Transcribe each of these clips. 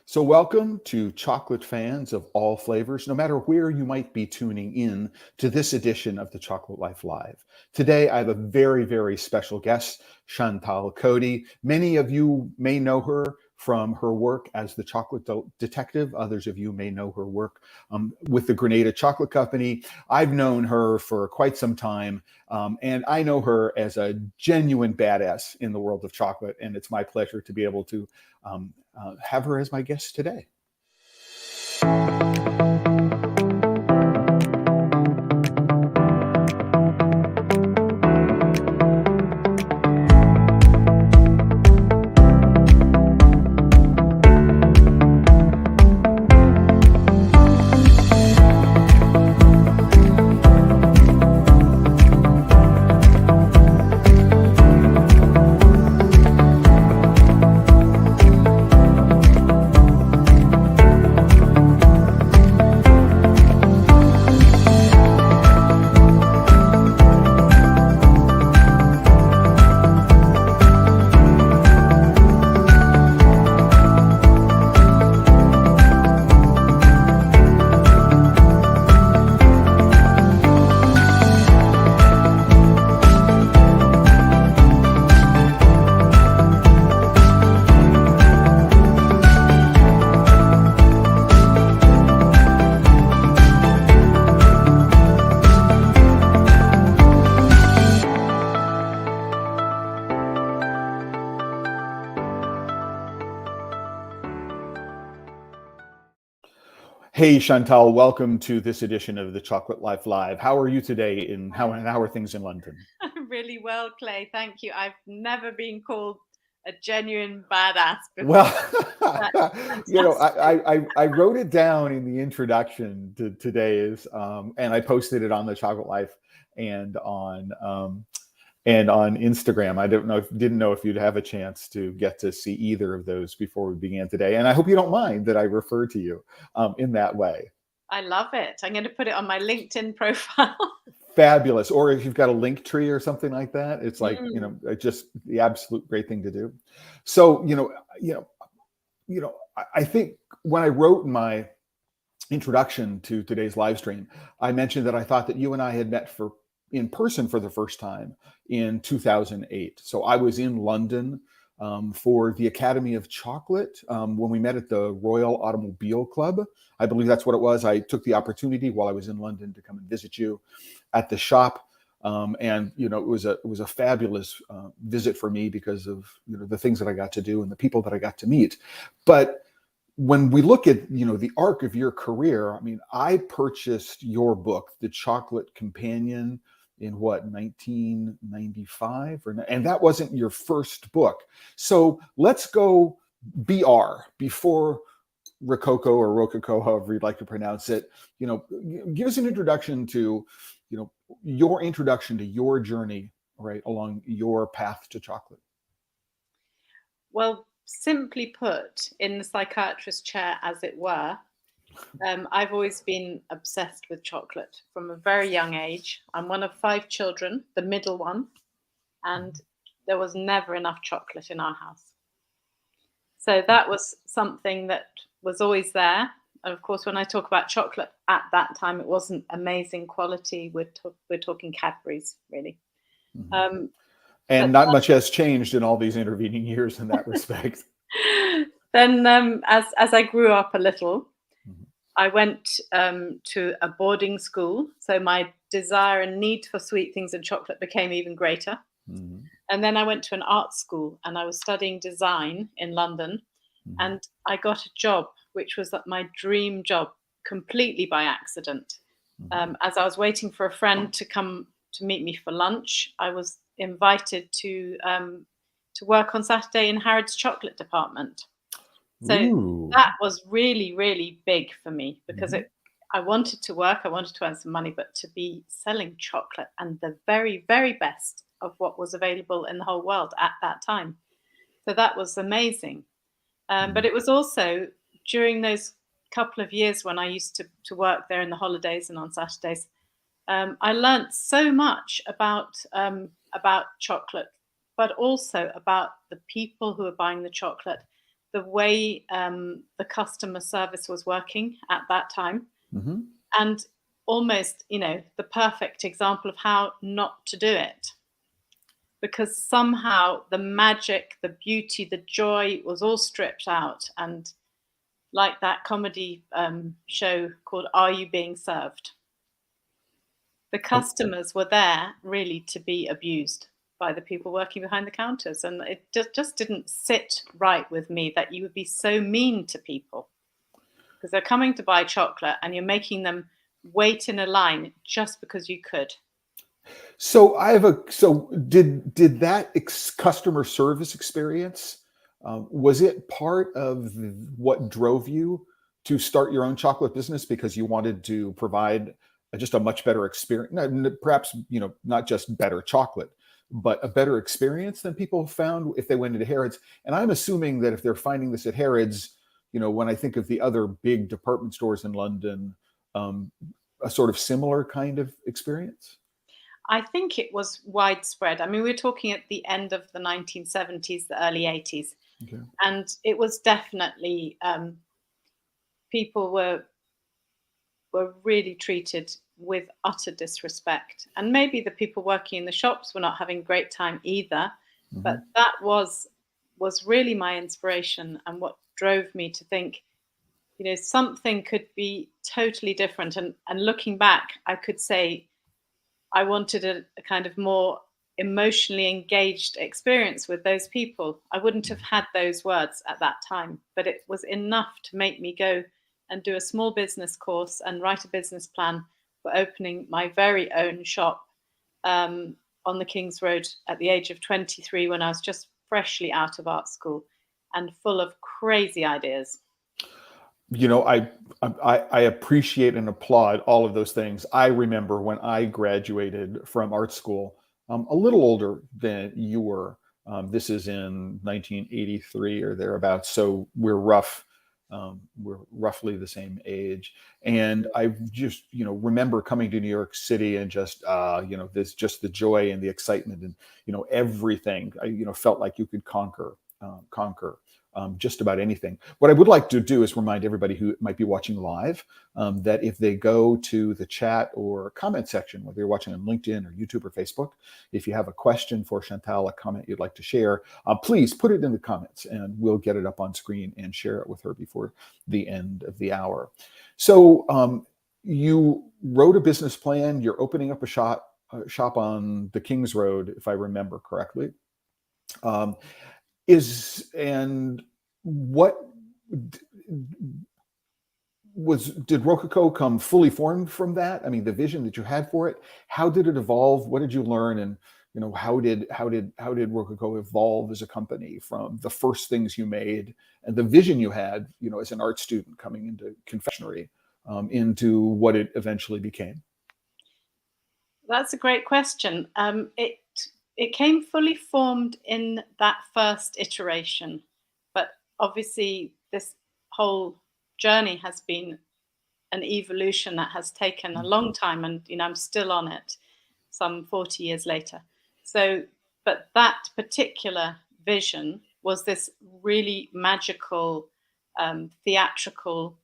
So, welcome to chocolate fans of all flavors, no matter where you might be tuning in to this edition of the Chocolate Life Live. Today, I have a very, very special guest, Chantal Coady. Many of you may know her from her work as the chocolate detective. Others of you may know her work with the Grenada Chocolate Company. I've known her for quite some time, and I know her as a genuine badass in the world of chocolate. And it's my pleasure to be able to have her as my guest today. Hey, Chantal, welcome to this edition of the Chocolate Life Live. How are you today, and how are things in London? I'm really well, Clay. Thank you. I've never been called a genuine badass before. Well, That's I wrote it down in the introduction to today's, and I posted it on the Chocolate Life and on Instagram. I didn't know if you'd have a chance to get to see either of those before we began today. And I hope you don't mind that I refer to you in that way. I love it. I'm going to put it on my LinkedIn profile. Fabulous. Or if you've got a link tree or something like that, it's like, Mm. just the absolute great thing to do. So, I think when I wrote my introduction to today's live stream, I mentioned that I thought that you and I had met in person for the first time in 2008. So I was in London for the Academy of Chocolate when we met at the Royal Automobile Club. I believe that's what it was. I took the opportunity while I was in London to come and visit you at the shop. And it was a fabulous visit for me because of the things that I got to do and the people that I got to meet. But when we look at the arc of your career, I mean, I purchased your book, The Chocolate Companion, in what, 1995, and that wasn't your first book. So let's go before Rococo or Rococo, however you'd like to pronounce it. Give us an introduction to your introduction to your journey right along your path to chocolate. Well, simply put, in the psychiatrist chair, as it were, I've always been obsessed with chocolate from a very young age. I'm one of 5 children, the middle one, and there was never enough chocolate in our house. So that was something that was always there. And of course, when I talk about chocolate at that time, it wasn't amazing quality. We're talking Cadbury's, really. Mm-hmm. And not much has changed in all these intervening years in that respect. Then, as I grew up a little, I went to a boarding school. So my desire and need for sweet things and chocolate became even greater. Mm-hmm. And then I went to an art school and I was studying design in London. Mm-hmm. And I got a job, which was my dream job, completely by accident. Mm-hmm. As I was waiting for a friend to come to meet me for lunch, I was invited to work on Saturday in Harrods chocolate department. So Ooh. That was really, really big for me because I wanted to work, I wanted to earn some money, but to be selling chocolate and the very, very best of what was available in the whole world at that time. So that was amazing. But it was also during those couple of years when I used to work there in the holidays and on Saturdays, I learned so much about chocolate, but also about the people who are buying the chocolate, the way the customer service was working at that time, Mm-hmm. and almost, the perfect example of how not to do it. Because somehow the magic, the beauty, the joy was all stripped out. And like that comedy show called Are You Being Served? The customers were there really to be abused by the people working behind the counters. And it just didn't sit right with me that you would be so mean to people, because they're coming to buy chocolate and you're making them wait in a line just because you could. So did that customer service experience, was it part of what drove you to start your own chocolate business because you wanted to provide just a much better experience, perhaps, not just better chocolate, but a better experience than people found if they went into Harrods? And I'm assuming that if they're finding this at Harrods, when I think of the other big department stores in London, um, a sort of similar kind of experience. I think it was widespread. I mean, we're talking at the end of the 1970s, the early 80s. Okay. And it was definitely, people were really treated with utter disrespect. And maybe the people working in the shops were not having a great time either. Mm-hmm. But that was really my inspiration, and what drove me to think, something could be totally different. And looking back, I could say I wanted a kind of more emotionally engaged experience with those people. I wouldn't have had those words at that time, but it was enough to make me go and do a small business course and write a business plan for opening my very own shop on the King's Road at the age of 23, when I was just freshly out of art school and full of crazy ideas. I appreciate and applaud all of those things. I remember when I graduated from art school, a little older than you were. This is in 1983 or thereabouts. So we're roughly the same age. And I just, remember coming to New York City and just, this, just the joy and the excitement and, everything, felt like you could conquer just about anything. What I would like to do is remind everybody who might be watching live that if they go to the chat or comment section, whether you're watching on LinkedIn or YouTube or Facebook, if you have a question for Chantal, a comment you'd like to share, please put it in the comments and we'll get it up on screen and share it with her before the end of the hour. So you wrote a business plan. You're opening up a shop on the King's Road, if I remember correctly. What did Rococo come fully formed from that? I mean, the vision that you had for it, how did it evolve? What did you learn? And how did Rococo evolve as a company from the first things you made and the vision you had, as an art student coming into confectionery, into what it eventually became? That's a great question. It came fully formed in that first iteration, but obviously this whole journey has been an evolution that has taken a long time, and I'm still on it some 40 years later. So, but that particular vision was this really magical, theatrical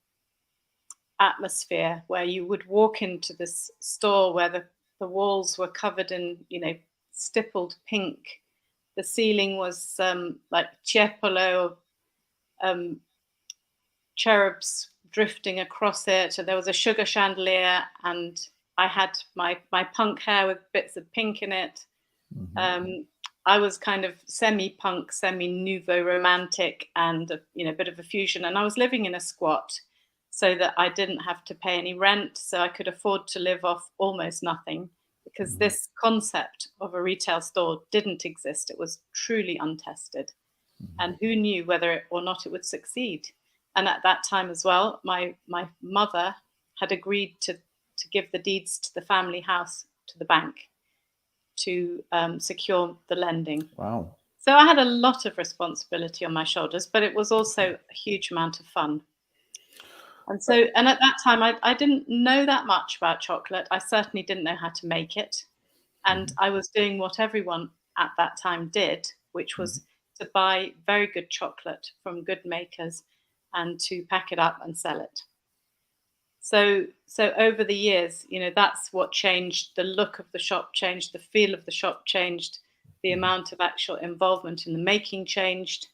atmosphere where you would walk into this store where the walls were covered in, stippled pink. The ceiling was like tiepolo, cherubs drifting across it. And there was a sugar chandelier, and I had my punk hair with bits of pink in it. Mm-hmm. I was kind of semi-punk, semi-nouveau romantic, and a bit of a fusion. And I was living in a squat, so that I didn't have to pay any rent, so I could afford to live off almost nothing, because mm-hmm. this concept of a retail store didn't exist. It was truly untested. Mm-hmm. And who knew whether or not it would succeed? And at that time as well, my mother had agreed to give the deeds to the family house to the bank to secure the lending. Wow. So I had a lot of responsibility on my shoulders, but it was also a huge amount of fun. And at that time, I didn't know that much about chocolate. I certainly didn't know how to make it. And I was doing what everyone at that time did, which was to buy very good chocolate from good makers and to pack it up and sell it. So over the years, that's what changed. The look of the shop changed, the feel of the shop changed, the amount of actual involvement in the making changed,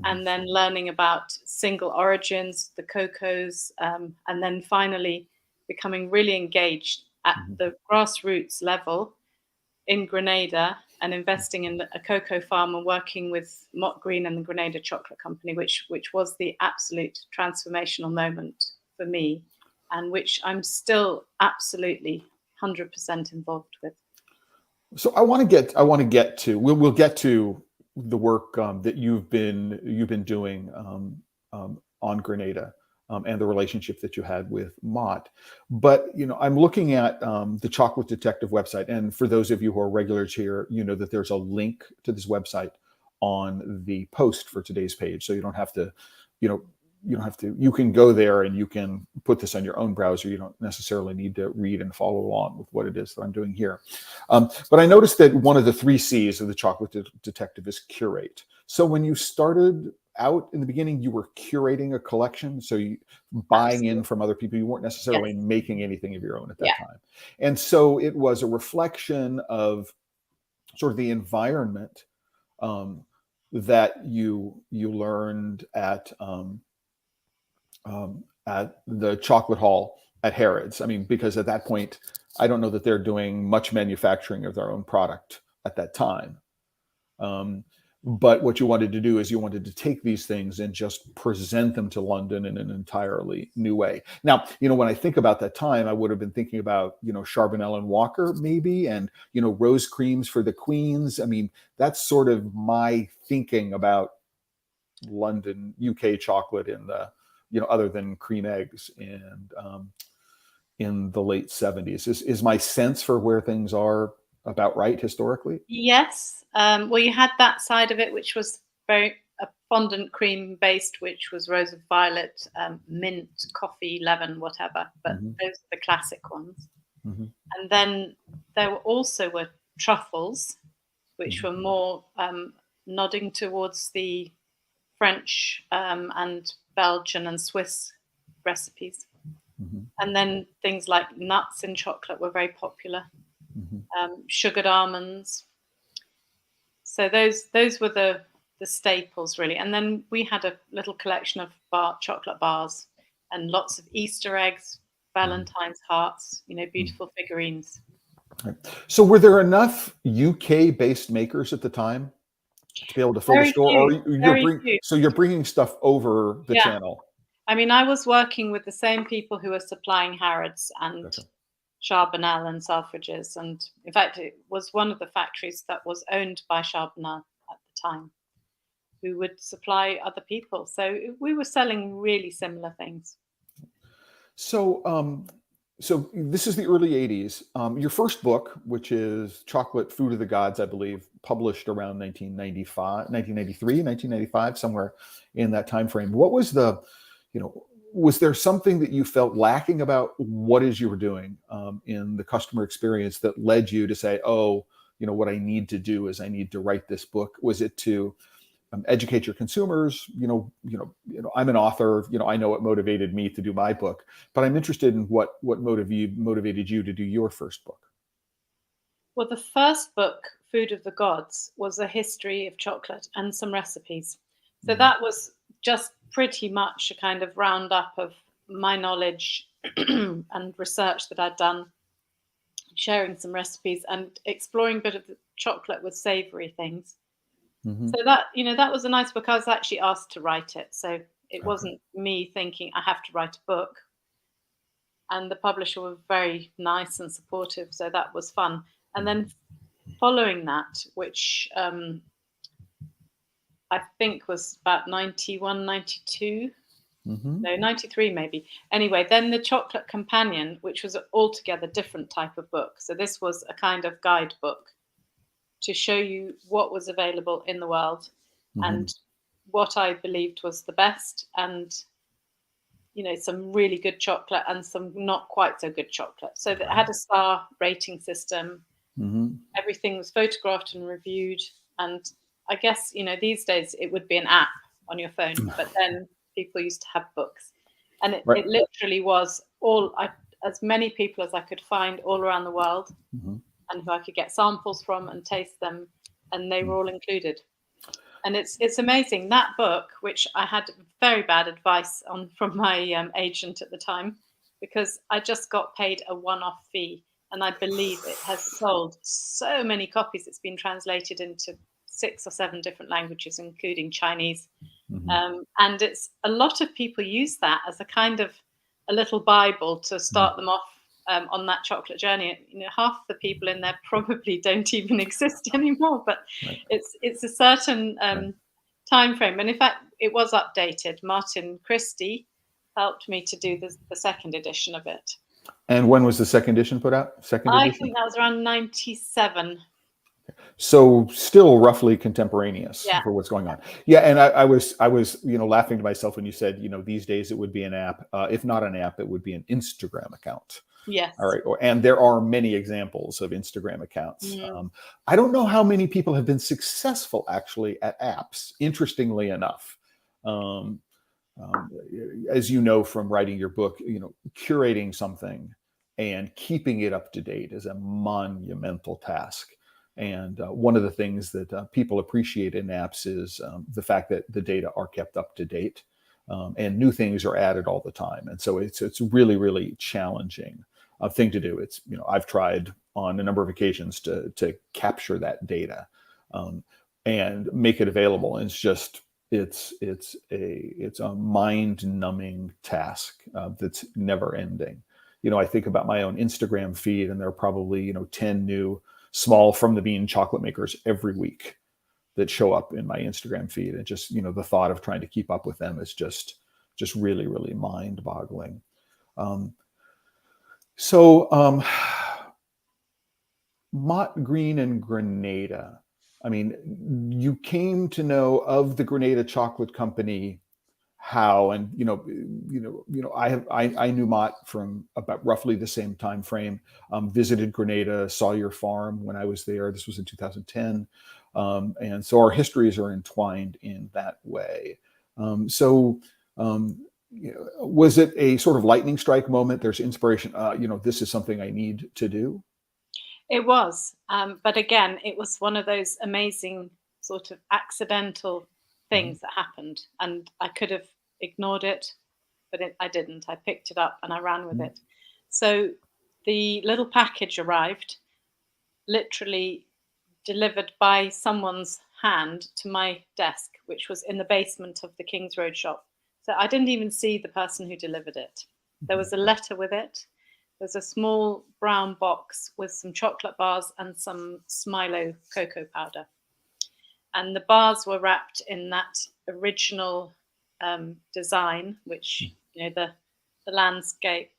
and then learning about single origins, the cocos, and then finally becoming really engaged at the grassroots level in Grenada and investing in a cocoa farm and working with Mott Green and the Grenada Chocolate Company, which was the absolute transformational moment for me, and which I'm still absolutely 100% involved with. So I want to get to we'll get to the work that you've been doing on Grenada and the relationship that you had with Mott. But I'm looking at the Chocolate Detective website, and for those of you who are regulars here, you know that there's a link to this website on the post for today's page, so you don't have to, you can go there and you can put this on your own browser. You don't necessarily need to read and follow along with what it is that I'm doing here. But I noticed that one of the 3 C's of the Chocolate Detective is curate. So when you started out in the beginning, you were curating a collection, so you buying in from other people. You weren't necessarily making anything of your own at that time. And so it was a reflection of sort of the environment that you learned at the chocolate hall at Harrods. I mean, because at that point, I don't know that they're doing much manufacturing of their own product at that time. But what you wanted to do is you wanted to take these things and just present them to London in an entirely new way. Now, when I think about that time, I would have been thinking about, Charbonnel and Walker maybe, and, rose creams for the queens. I mean, that's sort of my thinking about London, UK chocolate in the, other than cream eggs and in the late 70s. Is my sense for where things are about right historically? Yes. Well, you had that side of it, which was very fondant cream based, which was rose of violet, mint, coffee, lemon, whatever. But those are the classic ones. And then there were truffles, which were more nodding towards the French and Belgian and Swiss recipes. And then things like nuts in chocolate were very popular. Sugared almonds. So those were the staples really. And then we had a little collection of chocolate bars and lots of Easter eggs, Valentine's hearts, beautiful figurines. Right. So were there enough UK-based makers at the time to be able to fill the store? Or you're bringing stuff over the channel? I mean, I was working with the same people who were supplying Harrods and Charbonnel and Selfridges, and in fact it was one of the factories that was owned by Charbonnel at the time, who would supply other people. So we were selling really similar things. So so this is the early 80s. Your first book, which is Chocolate Food of the Gods, I believe, published around 1995, somewhere in that time frame. What was was there something that you felt lacking about what is you were doing in the customer experience that led you to say, oh, what I need to do is I need to write this book? Was it to educate your consumers? I'm an author. I know what motivated me to do my book, but I'm interested in what motivated you to do your first book. Well, the first book, Food of the Gods, was a history of chocolate and some recipes. So that was just pretty much a kind of roundup of my knowledge and research that I'd done, sharing some recipes and exploring a bit of the chocolate with savory things. So that, that was a nice book. I was actually asked to write it. So it wasn't me thinking I have to write a book. And the publisher was very nice and supportive. So that was fun. And then following that, which I think was about 91, 92, no, 93 maybe. Anyway, then the Chocolate Companion, which was an altogether different type of book. So this was a kind of guidebook to show you what was available in the world and what I believed was the best, and some really good chocolate and some not quite so good chocolate. So that had a star rating system. Everything was photographed and reviewed, and I guess, these days it would be an app on your phone, but then people used to have books. And Right. it literally was as many people as I could find all around the world, and who I could get samples from and taste them, and they were all included. And it's amazing, that book, which I had very bad advice on from my agent at the time, because I just got paid a one-off fee, and I believe it has sold so many copies. It's been translated into 6 or 7 different languages, including Chinese. And it's a lot of people use that as a kind of a little Bible to start them off on that chocolate journey. Half the people in there probably don't even exist anymore, but it's a certain time frame. And in fact, it was updated. Martin Christie helped me to do the second edition of it. And when was the second edition put out? I think that was around 97. So still roughly contemporaneous for what's going on. Yeah, and I was laughing to myself when you said, these days it would be an app. If not an app, it would be an Instagram account. Yes. All right. And there are many examples of Instagram accounts. I don't know how many people have been successful actually at apps, interestingly enough. As you know from writing your book, curating something and keeping it up to date is a monumental task. And one of the things that people appreciate in apps is the fact that the data are kept up to date, and new things are added all the time. And so it's really, really challenging thing to do. It's, I've tried on a number of occasions to capture that data and make it available. And it's a mind-numbing task that's never ending. I think about my own Instagram feed, and there are probably 10 new small from the bean chocolate makers every week that show up in my Instagram feed. And just, the thought of trying to keep up with them is just really, really mind boggling. Mott Green and Grenada. I mean, you came to know of the Grenada Chocolate Company how? And I knew Mott from about roughly the same time frame. Visited Grenada, saw your farm when I was there. This was in 2010, and so our histories are entwined in that way. Was it a sort of lightning strike moment? There's inspiration. This is something I need to do. It was, but again, it was one of those amazing sort of accidental things that happened, and I could have ignored it, but I didn't. I picked it up and I ran with it. So the little package arrived, literally delivered by someone's hand to my desk, which was in the basement of the King's Road shop. So I didn't even see the person who delivered it. There was a letter with it. There's a small brown box with some chocolate bars and some Smilo cocoa powder. And the bars were wrapped in that original design, which, the landscape,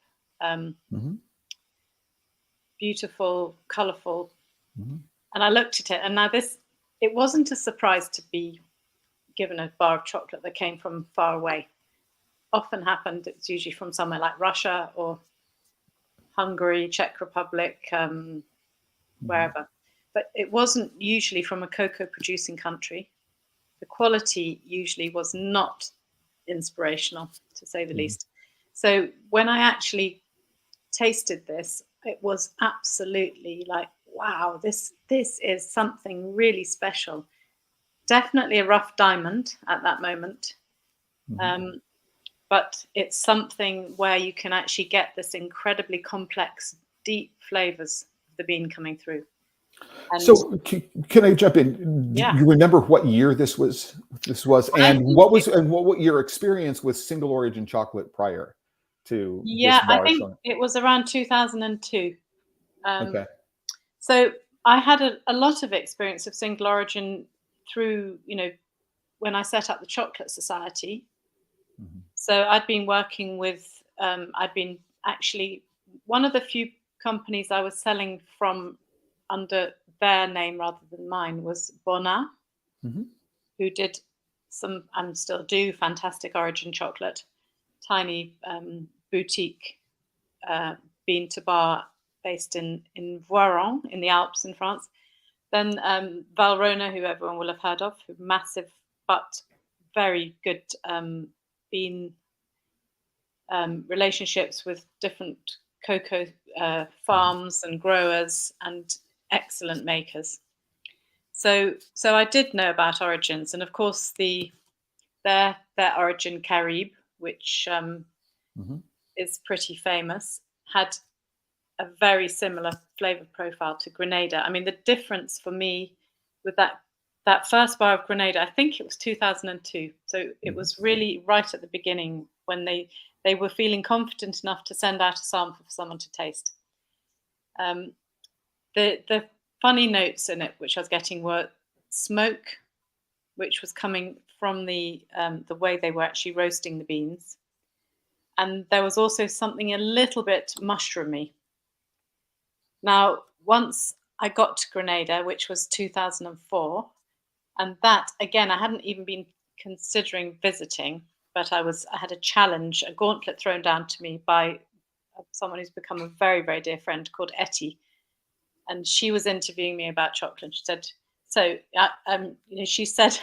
beautiful, colorful. And I looked at it, and now it wasn't a surprise to be given a bar of chocolate that came from far away. Often happened, it's usually from somewhere like Russia or Hungary, Czech Republic, wherever. But it wasn't usually from a cocoa producing country. The quality usually was not inspirational, to say the least. So when I actually tasted this, it was absolutely like, wow, this is something really special. Definitely a rough diamond at that moment. But it's something where you can actually get this incredibly complex, deep flavors of the bean coming through. And so can I jump in? Yeah. Do you remember what year this was, and what your experience with single origin chocolate prior to this bar? I think it was around 2002. Okay. So I had a lot of experience of single origin through, when I set up the Chocolate Society. So I'd been working with, I'd been actually one of the few companies I was selling from under their name rather than mine was Bonnat, who did some, and still do, fantastic origin chocolate, tiny boutique bean to bar based in Voiron in the Alps in France. Then Valrhona, who everyone will have heard of, massive but very good bean relationships with different cocoa farms and growers and excellent makers. So I did know about origins, and of course their origin Caribe, which is pretty famous, had a very similar flavor profile to Grenada. I mean, the difference for me with that first bar of Grenada, I think it was 2002. So it was really right at the beginning when they were feeling confident enough to send out a sample for someone to taste. The funny notes in it, which I was getting, were smoke, which was coming from the way they were actually roasting the beans, and there was also something a little bit mushroomy. Now, once I got to Grenada, which was 2004, and that again, I hadn't even been considering visiting, but I had a challenge, a gauntlet thrown down to me by someone who's become a very, very dear friend called Etty, and she was interviewing me about chocolate. She said, she said,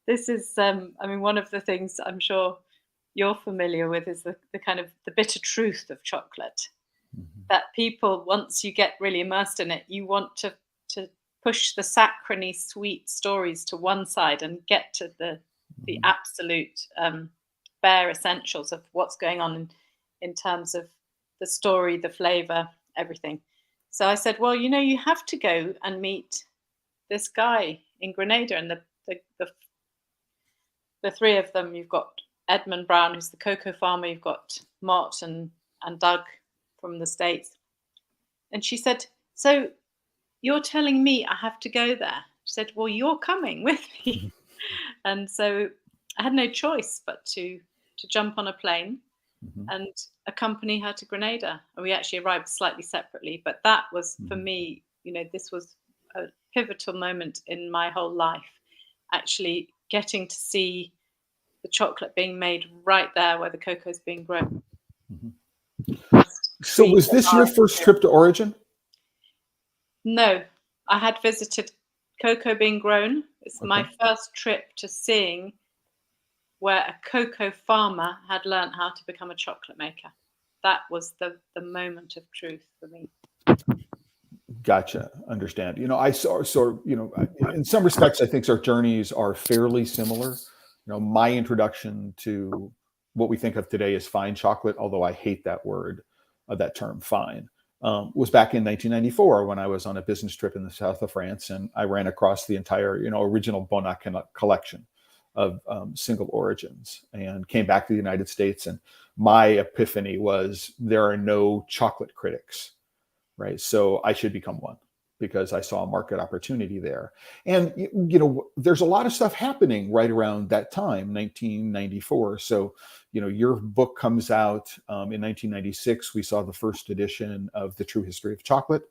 this is, I mean, one of the things I'm sure you're familiar with is the kind of the bitter truth of chocolate. That people, once you get really immersed in it, you want to push the saccharine sweet stories to one side and get to the absolute bare essentials of what's going on in terms of the story, the flavor, everything. So I said, well, you have to go and meet this guy in Grenada, and the three of them. You've got Edmund Brown, who's the cocoa farmer. You've got Mott and Doug from the States. And she said, so you're telling me I have to go there? She said, well, you're coming with me. And so I had no choice but to jump on a plane and accompany her to Grenada. And we actually arrived slightly separately, but that was, for me, this was a pivotal moment in my whole life, actually getting to see the chocolate being made right there where the cocoa is being grown. So was this your first trip to origin? No, I had visited cocoa being grown. It's my first trip to seeing where a cocoa farmer had learned how to become a chocolate maker. That was the moment of truth for me. Gotcha. Understand. I saw, in some respects, I think our journeys are fairly similar. My introduction to what we think of today as fine chocolate, although I hate that word, that term fine, was back in 1994 when I was on a business trip in the south of France, and I ran across the entire, original Bonac collection of single origins, and came back to the United States. And my epiphany was there are no chocolate critics, right? So I should become one, because I saw a market opportunity there. And, there's a lot of stuff happening right around that time, 1994. So, your book comes out in 1996. We saw the first edition of The True History of Chocolate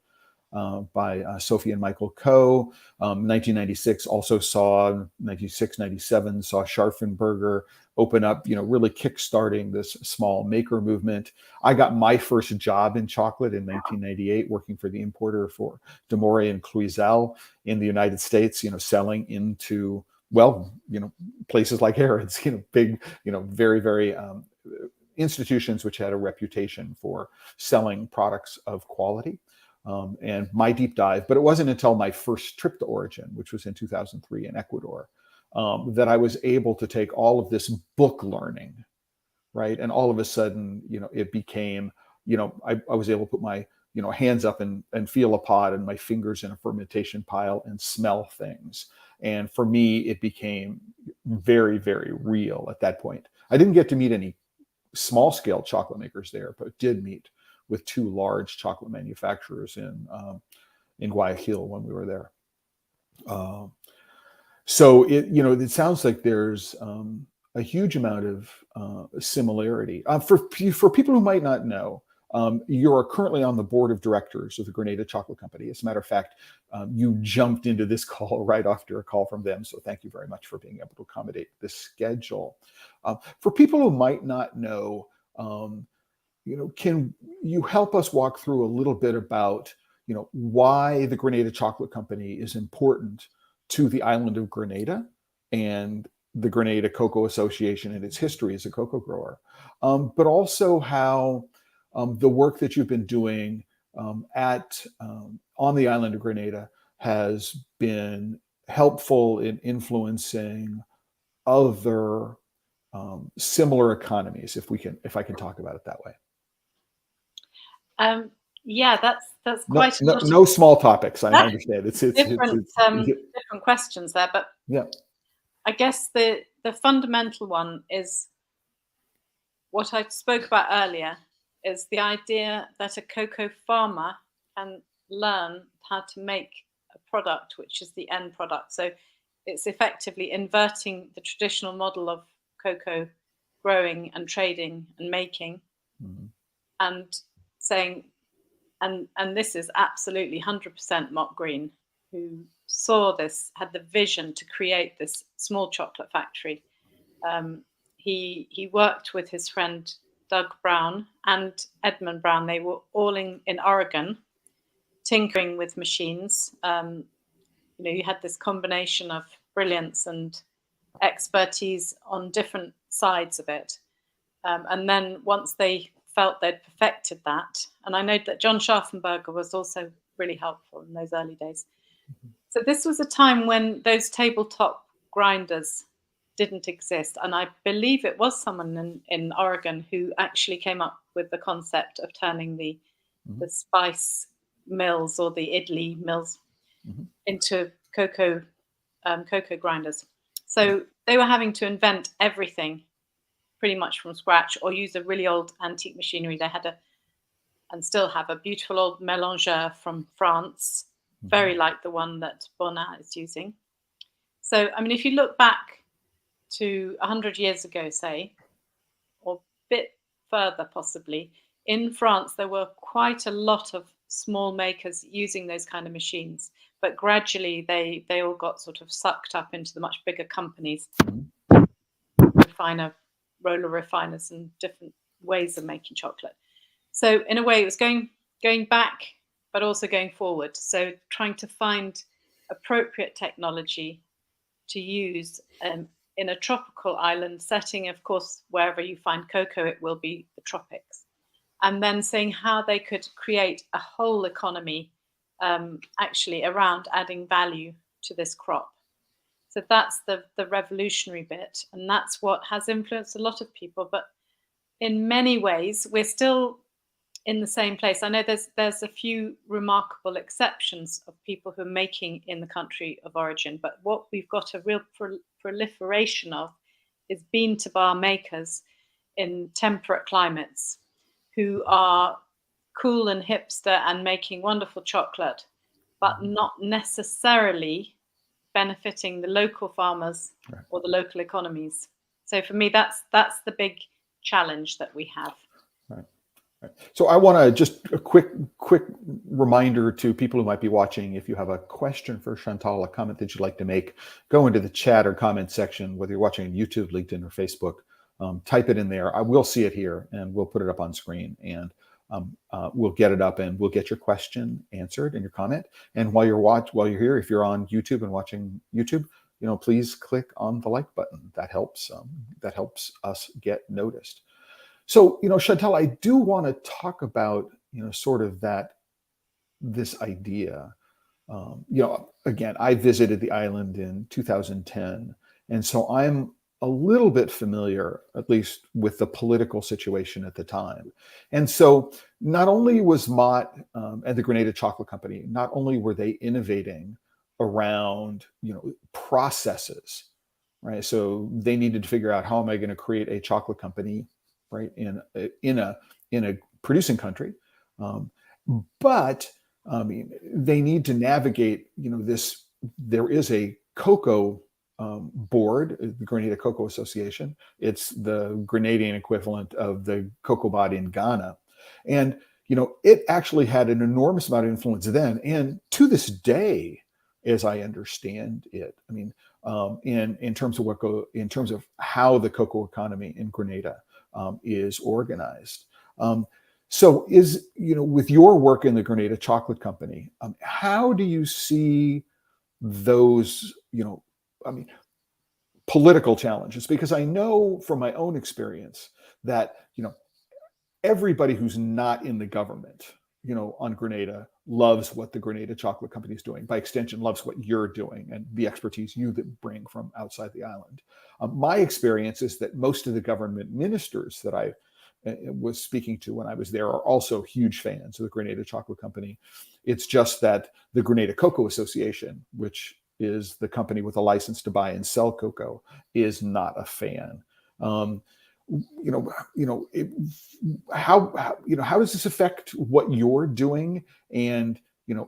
by Sophie and Michael Coe. 1996 also saw, 96, 97 saw Scharfenberger open up, really kickstarting this small maker movement. I got my first job in chocolate in 1998, working for the importer for Demore and Cluizel in the United States, selling into, places like Harrods, big, very, very institutions which had a reputation for selling products of quality. And my deep dive, but it wasn't until my first trip to origin, which was in 2003 in Ecuador, that I was able to take all of this book learning, right? And all of a sudden, it became, I was able to put my, hands up and feel a pod and my fingers in a fermentation pile and smell things. And for me, it became very, very real at that point. I didn't get to meet any small scale chocolate makers there, but did meet with two large chocolate manufacturers in Guayaquil when we were there. So it sounds like there's a huge amount of similarity. For people who might not know, you are currently on the board of directors of the Grenada Chocolate Company. As a matter of fact, you jumped into this call right after a call from them. So thank you very much for being able to accommodate this schedule. For people who might not know, can you help us walk through a little bit about, why the Grenada Chocolate Company is important to the island of Grenada and the Grenada Cocoa Association and its history as a cocoa grower, but also how the work that you've been doing on the island of Grenada has been helpful in influencing other similar economies, if I can talk about it that way. Yeah, that's quite a lot no small topics. I understand it's different questions there, but yeah, I guess the fundamental one is what I spoke about earlier, is the idea that a cocoa farmer can learn how to make a product, which is the end product. So it's effectively inverting the traditional model of cocoa growing and trading and making, and saying, and this is absolutely 100% Mott Green, who saw this, had the vision to create this small chocolate factory. He worked with his friend Doug Brown and Edmund Brown. They were all in Oregon, tinkering with machines. You had this combination of brilliance and expertise on different sides of it. And then once they felt they'd perfected that, and I know that John Scharfenberger was also really helpful in those early days. So this was a time when those tabletop grinders didn't exist. And I believe it was someone in Oregon who actually came up with the concept of turning the spice mills or the idli mills into cocoa grinders. So they were having to invent everything pretty much from scratch, or use a really old antique machinery. They had and still have a beautiful old mélangeur from France, very like the one that Bonnat is using. So, I mean, if you look back to 100 years ago, say, or a bit further possibly, in France, there were quite a lot of small makers using those kind of machines. But gradually, they all got sort of sucked up into the much bigger companies, roller refiners, and different ways of making chocolate. So in a way, it was going back, but also going forward. So trying to find appropriate technology to use in a tropical island setting. Of course, wherever you find cocoa, it will be the tropics. And then saying how they could create a whole economy actually around adding value to this crop. So that's the revolutionary bit. And that's what has influenced a lot of people. But in many ways, we're still in the same place. I know there's a few remarkable exceptions of people who are making in the country of origin, but what we've got a real proliferation of is bean-to-bar makers in temperate climates who are cool and hipster and making wonderful chocolate, but not necessarily benefiting the local farmers or the local economies. So for me, that's the big challenge that we have. Right. So I want to just a quick reminder to people who might be watching. If you have a question for Chantal, a comment that you'd like to make, go into the chat or comment section, whether you're watching on YouTube, LinkedIn, or Facebook. Type it in there. I will see it here, and we'll put it up on screen, and we'll get it up, and we'll get your question answered and your comment. And while you're here, if you're on YouTube and watching YouTube, please click on the like button. That helps us get noticed. So, Chantal, I do want to talk about, sort of this idea. Again, I visited the island in 2010, and so I'm a little bit familiar, at least, with the political situation at the time. And so not only was Mott and the Grenada Chocolate Company, not only were they innovating around, processes, right? So they needed to figure out, how am I going to create a chocolate company, right, in a producing country, but they need to navigate, this. There is a cocoa board, the Grenada Cocoa Association. It's the Grenadian equivalent of the Cocoa Board in Ghana, and it actually had an enormous amount of influence then, and to this day, as I understand it. I mean, in terms of how the cocoa economy in Grenada is organized. So with your work in the Grenada Chocolate Company, how do you see those, I mean, political challenges? Because I know from my own experience that, everybody who's not in the government, on Grenada loves what the Grenada Chocolate Company is doing. By extension, loves what you're doing and the expertise you bring from outside the island. My experience is that most of the government ministers that I was speaking to when I was there are also huge fans of the Grenada Chocolate Company. It's just that the Grenada Cocoa Association, which is the company with a license to buy and sell cocoa, is not a fan. How does this affect what you're doing? And,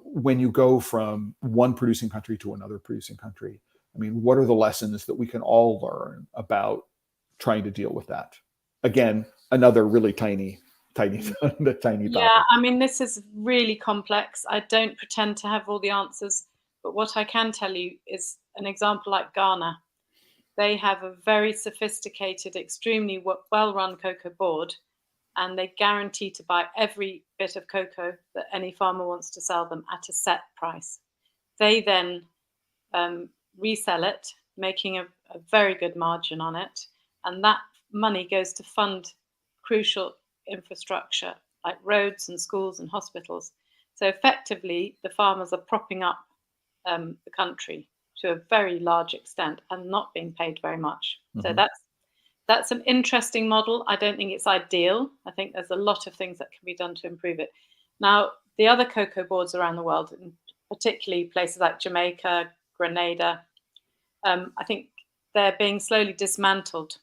when you go from one producing country to another producing country, I mean, what are the lessons that we can all learn about trying to deal with that? Again, another really tiny topic. Yeah, I mean, this is really complex. I don't pretend to have all the answers, but what I can tell you is an example like Ghana. They have a very sophisticated, extremely well-run cocoa board, and they guarantee to buy every bit of cocoa that any farmer wants to sell them at a set price. They then resell it, making a very good margin on it, and that money goes to fund crucial infrastructure like roads and schools and hospitals. So effectively, the farmers are propping up the country to a very large extent and not being paid very much. Mm-hmm. So that's an interesting model. I don't think it's ideal. I think there's a lot of things that can be done to improve it. Now, the other cocoa boards around the world, and particularly places like Jamaica, Grenada, I think they're being slowly dismantled.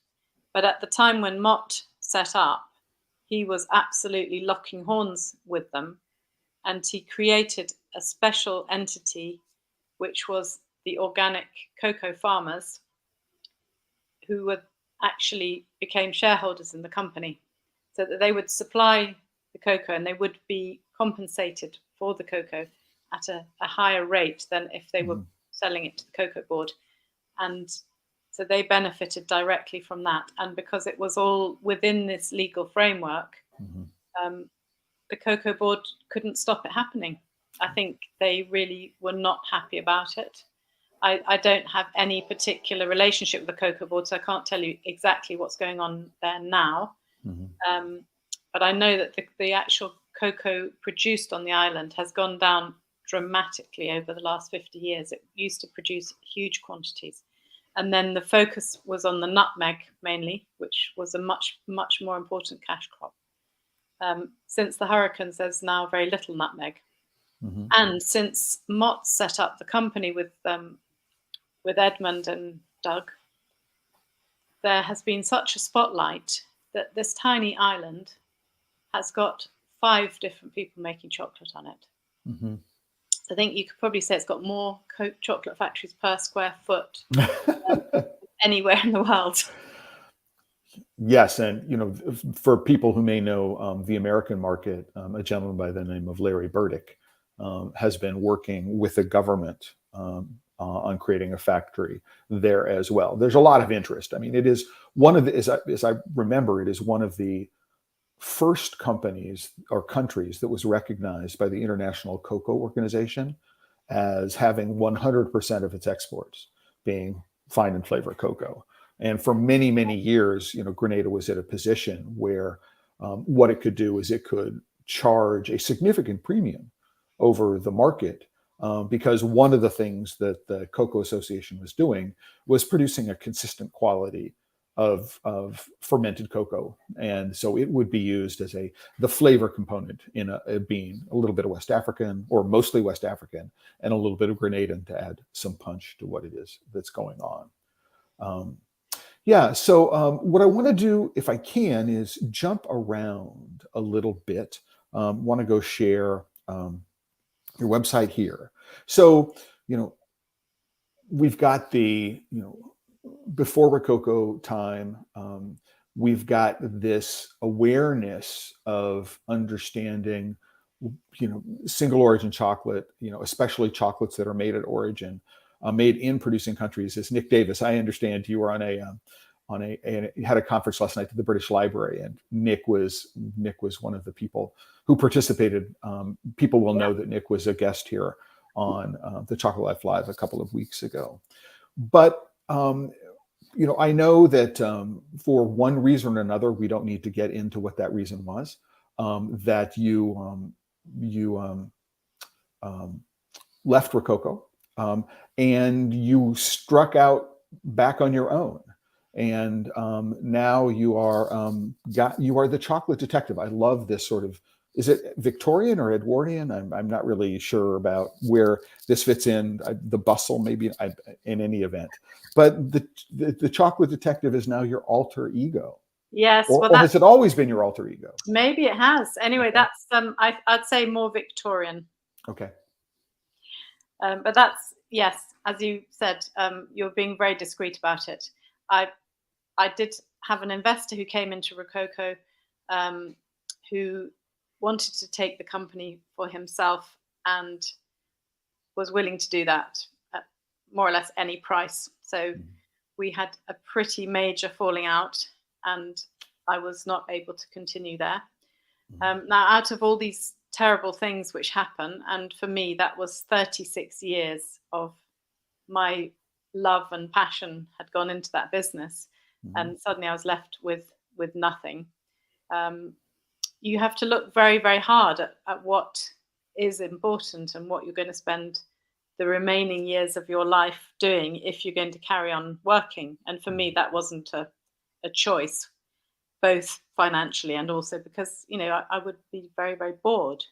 But at the time when Mott set up, he was absolutely locking horns with them, and he created a special entity, which was the organic cocoa farmers, who were actually became shareholders in the company, so that they would supply the cocoa and they would be compensated for the cocoa at a higher rate than if they were selling it to the cocoa board. And so they benefited directly from that. And because it was all within this legal framework, the cocoa board couldn't stop it happening. I think they really were not happy about it. I don't have any particular relationship with the cocoa board, so I can't tell you exactly what's going on there now. But I know that the actual cocoa produced on the island has gone down dramatically over the last 50 years. It used to produce huge quantities. And then the focus was on the nutmeg mainly, which was a much, much more important cash crop. Since the hurricanes, there's now very little nutmeg. And since Mott set up the company with Edmund and Doug, there has been such a spotlight that this tiny island has got 5 different people making chocolate on it. So I think you could probably say it's got more chocolate factories per square foot than anywhere in the world. Yes, and for people who may know the American market, a gentleman by the name of Larry Burdick has been working with the government on creating a factory there as well. There's a lot of interest. I mean, it is one of the, as I remember, it is one of the first companies or countries that was recognized by the International Cocoa Organization as having 100% of its exports being fine and flavor cocoa. And for many, many years, Grenada was at a position where what it could do is it could charge a significant premium over the market because one of the things that the Cocoa Association was doing was producing a consistent quality of fermented cocoa. And so it would be used as the flavor component in a bean, a little bit of West African or mostly West African and a little bit of Grenadan to add some punch to what it is that's going on. So what I want to do, if I can, is jump around a little bit. Want to go share your website here. So, we've got the, before Rococo time, we've got this awareness of understanding, single origin chocolate, especially chocolates that are made at origin, made in producing countries. As Nick Davis, I understand you were on had a conference last night at the British Library, and Nick was one of the people who participated. People will know that Nick was a guest here on the ChocolateLife Live a couple of weeks ago. But I know that for one reason or another, we don't need to get into what that reason was. That you left Rococo, and you struck out back on your own. And now you are the chocolate detective. I love this sort of, is it Victorian or Edwardian? I'm not really sure about where this fits in, the bustle maybe, in any event. But the chocolate detective is now your alter ego. Yes. Or has it always been your alter ego? Maybe it has. Anyway, Okay. that's I'd say more Victorian. Okay. But that's, yes, as you said, you're being very discreet about it. I did have an investor who came into Rococo, who wanted to take the company for himself and was willing to do that at more or less any price. So we had a pretty major falling out, and I was not able to continue there. Now, out of all these terrible things which happen, and for me that was 36 years of my love and passion had gone into that business, and suddenly I was left with nothing. You have to look very, very hard at what is important and what you're going to spend the remaining years of your life doing if you're going to carry on working. And for me, that wasn't a choice, both financially and also because I would be very, very bored.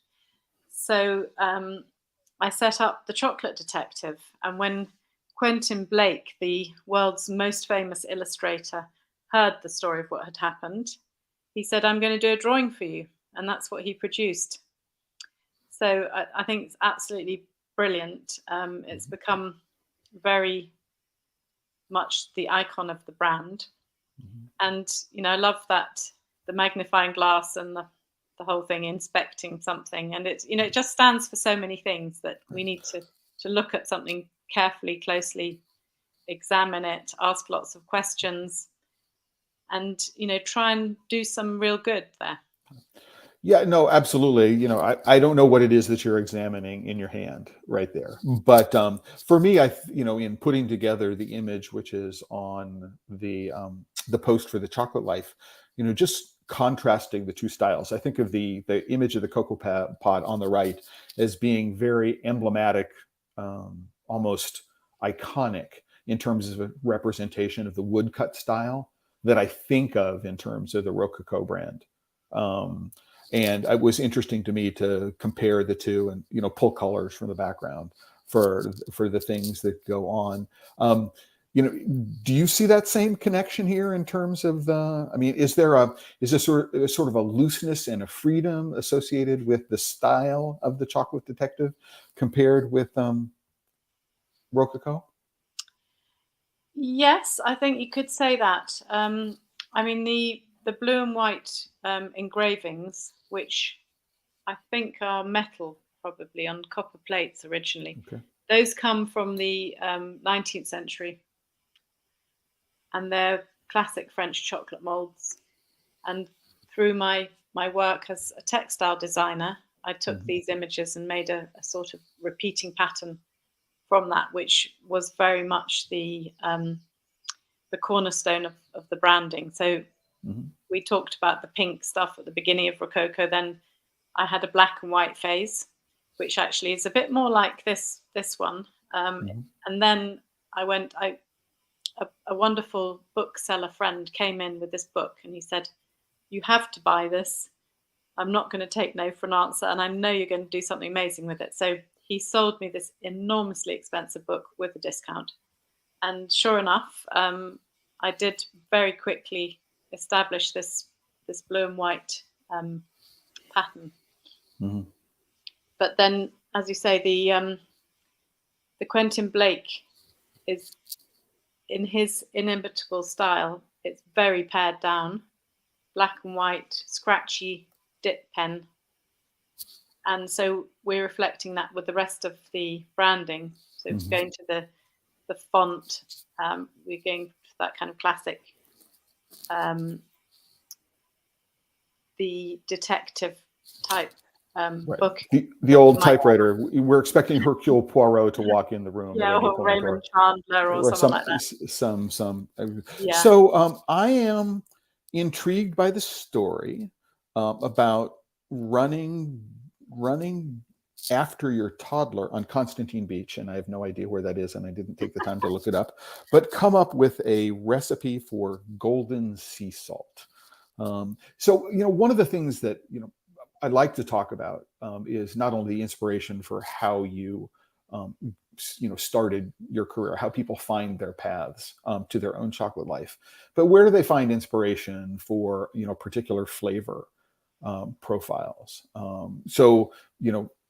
So I set up The Chocolate Detective, and when Quentin Blake, the world's most famous illustrator, heard the story of what had happened, he said, "I'm going to do a drawing for you," and that's what he produced. So I think it's absolutely brilliant. It's become very much the icon of the brand, and I love that, the magnifying glass and the whole thing, inspecting something, and it's it just stands for so many things that we need to look at something carefully, closely, examine it, ask lots of questions, and try and do some real good there. Yeah, no, absolutely. I don't know what it is that you're examining in your hand right there, but for me, in putting together the image, which is on the post for the ChocolateLife, just contrasting the two styles. I think of the image of the cocoa pod on the right as being very emblematic, almost iconic in terms of a representation of the woodcut style that I think of in terms of the Rococo brand. And it was interesting to me to compare the two and pull colors from the background for the things that go on. Do you see that same connection here in terms of is there sort of a looseness and a freedom associated with the style of the Chocolate Detective compared with Rococo? Yes, I think you could say that. The blue and white engravings, which I think are metal, probably on copper plates originally. Okay. Those come from the 19th century, and they're classic French chocolate molds. And through my work as a textile designer, I took these images and made a sort of repeating pattern from that, which was very much the cornerstone of the branding. So we talked about the pink stuff at the beginning of Rococo. Then I had a black and white phase, which actually is a bit more like this one. And then a wonderful bookseller friend came in with this book, and he said, "You have to buy this. I'm not going to take no for an answer, and I know you're going to do something amazing with it." So he sold me this enormously expensive book with a discount. And sure enough, I did very quickly establish this blue and white pattern. But then, as you say, the Quentin Blake is, in his inimitable style, it's very pared down, black and white, scratchy dip pen. And so we're reflecting that with the rest of the branding. So going to the font, we're going for that kind of classic the detective type Right. book. The old typewriter. We're expecting Hercule Poirot to walk in the room at Yeah, any or point, Raymond Chandler or someone like that. some. Yeah. So I am intrigued by the story about running after your toddler on Constantine Beach, and I have no idea where that is, and I didn't take the time to look it up, but come up with a recipe for golden sea salt. So one of the things that I'd like to talk about is not only the inspiration for how you started your career, how people find their paths to their own chocolate life, but where do they find inspiration for particular flavor profiles? So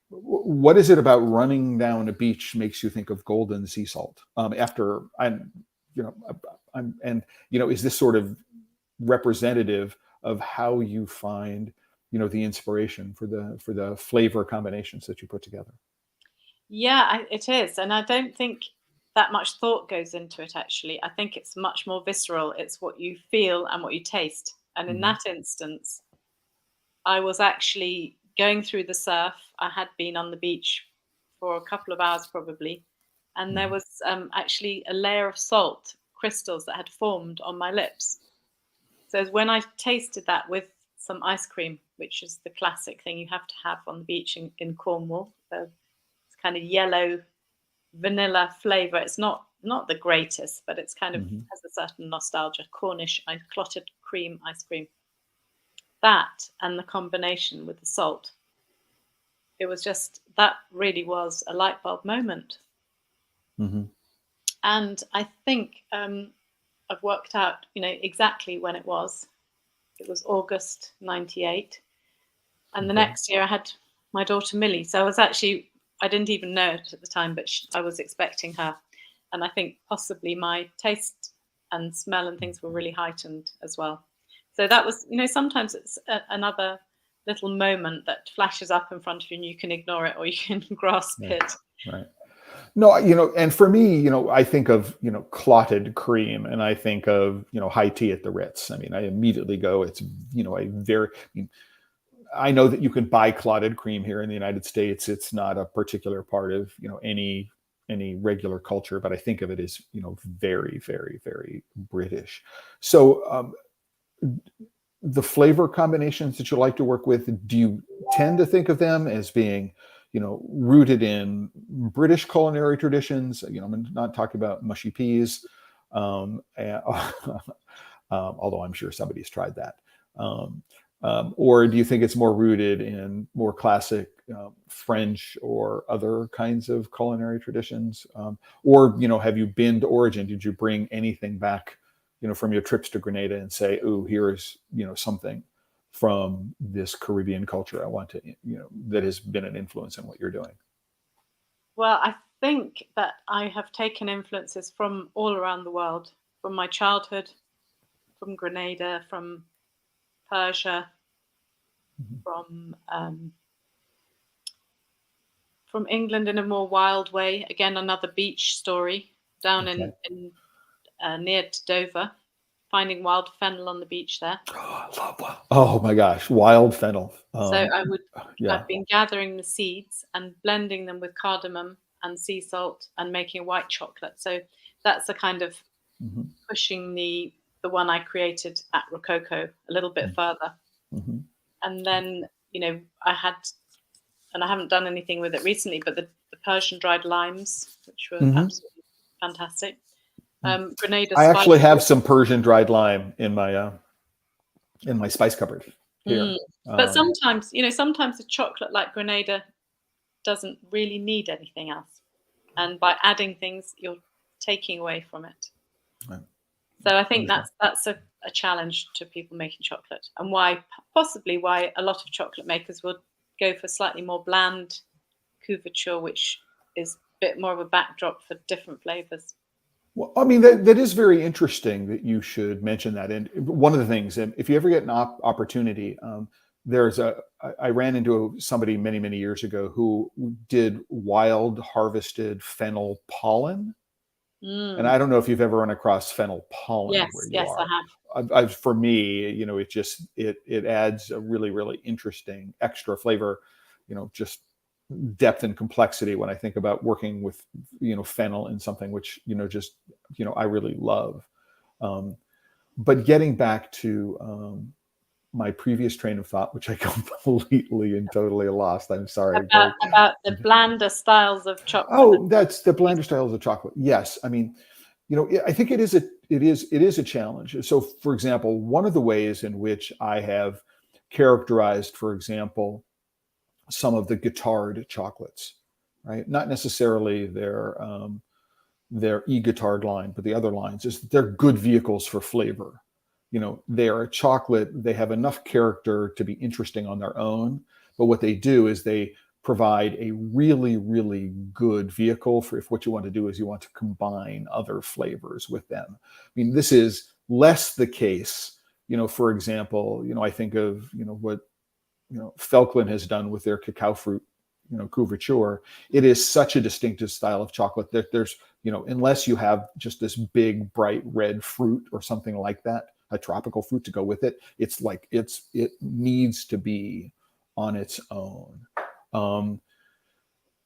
what is it about running down a beach makes you think of golden sea salt? After I'm, is this sort of representative of how you find the inspiration for the flavor combinations that you put together? Yeah, it is. And I don't think that much thought goes into it, actually. I think it's much more visceral. It's what you feel and what you taste. And in that instance, I was actually going through the surf. I had been on the beach for a couple of hours probably. And there was actually a layer of salt crystals that had formed on my lips. So when I tasted that with some ice cream, which is the classic thing you have to have on the beach in Cornwall, it's kind of yellow vanilla flavor. It's not the greatest, but it's kind of has a certain nostalgia. Cornish clotted cream ice cream. That and the combination with the salt. It was just, that really was a light bulb moment. And I think I've worked out, exactly when it was. It was August 98. And the next year I had my daughter Millie. So I didn't even know it at the time, but I was expecting her. And I think possibly my taste and smell and things were really heightened as well. So that was, sometimes it's another little moment that flashes up in front of you and you can ignore it or you can grasp it. Right. No, and for me, I think of, clotted cream, and I think of, high tea at the Ritz. I mean, I immediately go, it's, I know that you can buy clotted cream here in the United States. It's not a particular part of, any regular culture, but I think of it as, very, very, very British. So the flavor combinations that you like to work with, do you tend to think of them as being, rooted in British culinary traditions? I'm not talking about mushy peas, although I'm sure somebody's tried that. Or do you think it's more rooted in more classic French or other kinds of culinary traditions? Or, have you been to origin? Did you bring anything back, from your trips to Grenada and say, "Ooh, here's, something from this Caribbean culture I want to, that has been an influence in what you're doing"? Well, I think that I have taken influences from all around the world, from my childhood, from Grenada, from Persia, from England in a more wild way. Again, another beach story down in near to Dover, finding wild fennel on the beach there. Oh, I love wild. Oh my gosh, wild fennel. So I've been gathering the seeds and blending them with cardamom and sea salt and making white chocolate. So that's a kind of pushing the one I created at Rococo a little bit further. And then, I haven't done anything with it recently, but the Persian dried limes, which were absolutely fantastic. Grenada. I actually have some Persian dried lime in my spice cupboard here. But sometimes a chocolate like Grenada doesn't really need anything else, and by adding things, you're taking away from it. Right. So I think that's a challenge to people making chocolate, and possibly why a lot of chocolate makers would go for slightly more bland couverture, which is a bit more of a backdrop for different flavors. Well, I mean, that is very interesting that you should mention that. And one of the things, and if you ever get an opportunity, I ran into somebody many, many years ago who did wild harvested fennel pollen And I don't know if you've ever run across fennel pollen where Yes, you yes, I are. have. For me, it adds a really, really interesting extra flavor, just depth and complexity when I think about working with, fennel in something which, I really love. But getting back to my previous train of thought, which I completely and totally lost. I'm sorry. About the blander styles of chocolate. Oh, that's the blander styles of chocolate. Yes. I mean, I think it is a challenge. So, for example, one of the ways in which I have characterized, for example, some of the guittared chocolates, right? Not necessarily their e-guittard line, but the other lines, is they're good vehicles for flavor. They are a chocolate. They have enough character to be interesting on their own, but what they do is they provide a really, really good vehicle for if what you want to do is you want to combine other flavors with them. I mean, this is less the case, for example, I think of, what, Felklin has done with their cacao fruit, couverture. It is such a distinctive style of chocolate that there's, unless you have just this big, bright red fruit or something like that, a tropical fruit to go with it, it needs to be on its own.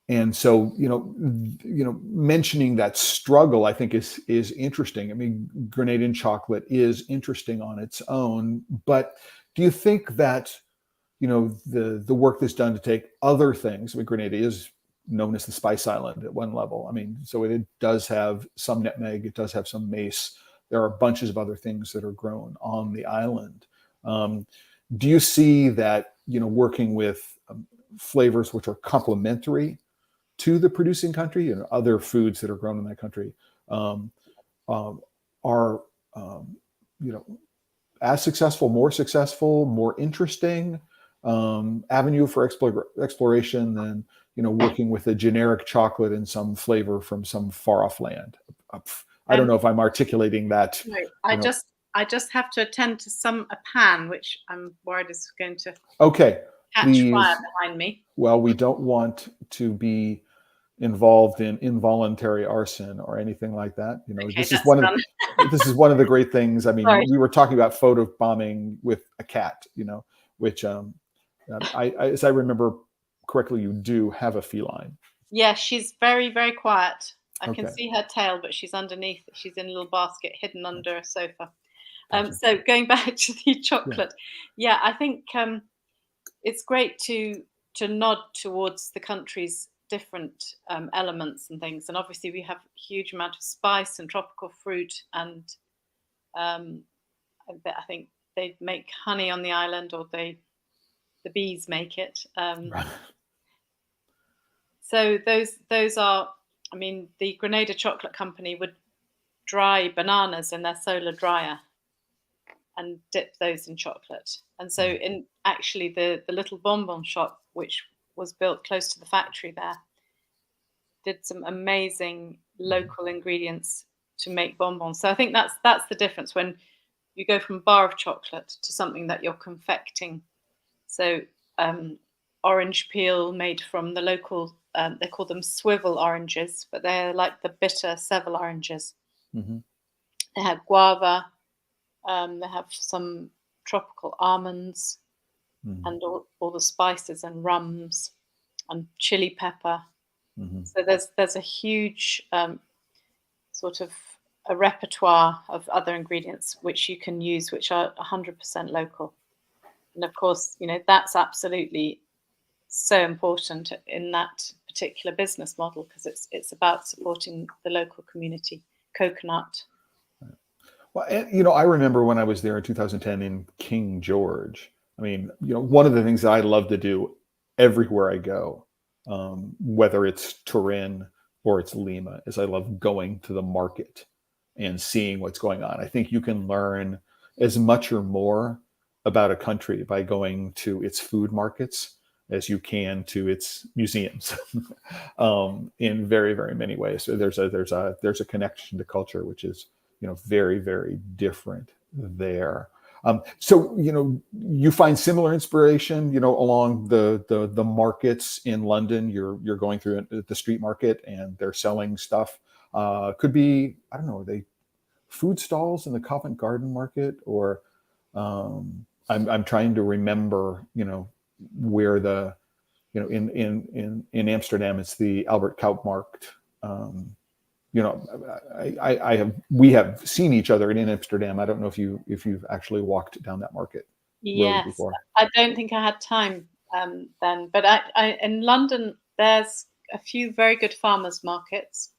And so, mentioning that struggle, I think is interesting. I mean, Grenadian chocolate is interesting on its own, but do you think that, the work that's done to take other things? I mean, Grenada is known as the Spice Island at one level. I mean, so it does have some nutmeg, it does have some mace. There are bunches of other things that are grown on the island. Do you see that, working with flavors which are complementary to the producing country and other foods that are grown in that country are, as successful, more interesting avenue for exploration than, working with a generic chocolate and some flavor from some far off land? I don't know if I'm articulating that. No, I just have to attend to a pan, which I'm worried is going to Okay, catch please. fire behind me. Well, we don't want to be involved in involuntary arson or anything like that. Okay, this is one of the great things. I mean, Sorry. we were talking about photobombing with a cat, which as I remember correctly, you do have a feline. Yeah, she's very, very quiet. I can Okay. see her tail, but she's underneath. She's in a little basket hidden under a sofa. Gotcha. So going back to the chocolate, yeah, I think it's great to nod towards the country's different elements and things. And obviously, we have a huge amount of spice and tropical fruit, and I think they make honey on the island, or the bees make it. Right. So those are, I mean, the Grenada Chocolate Company would dry bananas in their solar dryer and dip those in chocolate. And so in actually the little bonbon shop, which was built close to the factory there, did some amazing local ingredients to make bonbons. So I think that's the difference when you go from a bar of chocolate to something that you're confecting. So orange peel made from the local, they call them swivel oranges, but they're like the bitter Seville oranges. Mm-hmm. They have guava, they have some tropical almonds, and all the spices and rums and chili pepper. Mm-hmm. So there's a huge sort of a repertoire of other ingredients which you can use, which are 100% local. And of course, that's absolutely so important in that particular business model, because it's about supporting the local community. Coconut. Well, I remember when I was there in 2010 in King George. I mean, one of the things that I love to do everywhere I go, whether it's Turin or it's Lima, is I love going to the market and seeing what's going on. I think you can learn as much or more about a country by going to its food markets as you can to its museums, in very, very many ways. So there's a connection to culture, which is, very, very different there. So, you find similar inspiration, along the markets in London. You're going through the street market and they're selling stuff. Could be, I don't know, they food stalls in the Covent Garden Market, or I'm trying to remember, where the, in Amsterdam, it's the Albert Kuipmarkt. We have seen each other in Amsterdam. I don't know if you've actually walked down that market road Yes, before. I don't think I had time then, but in London there's a few very good farmers markets.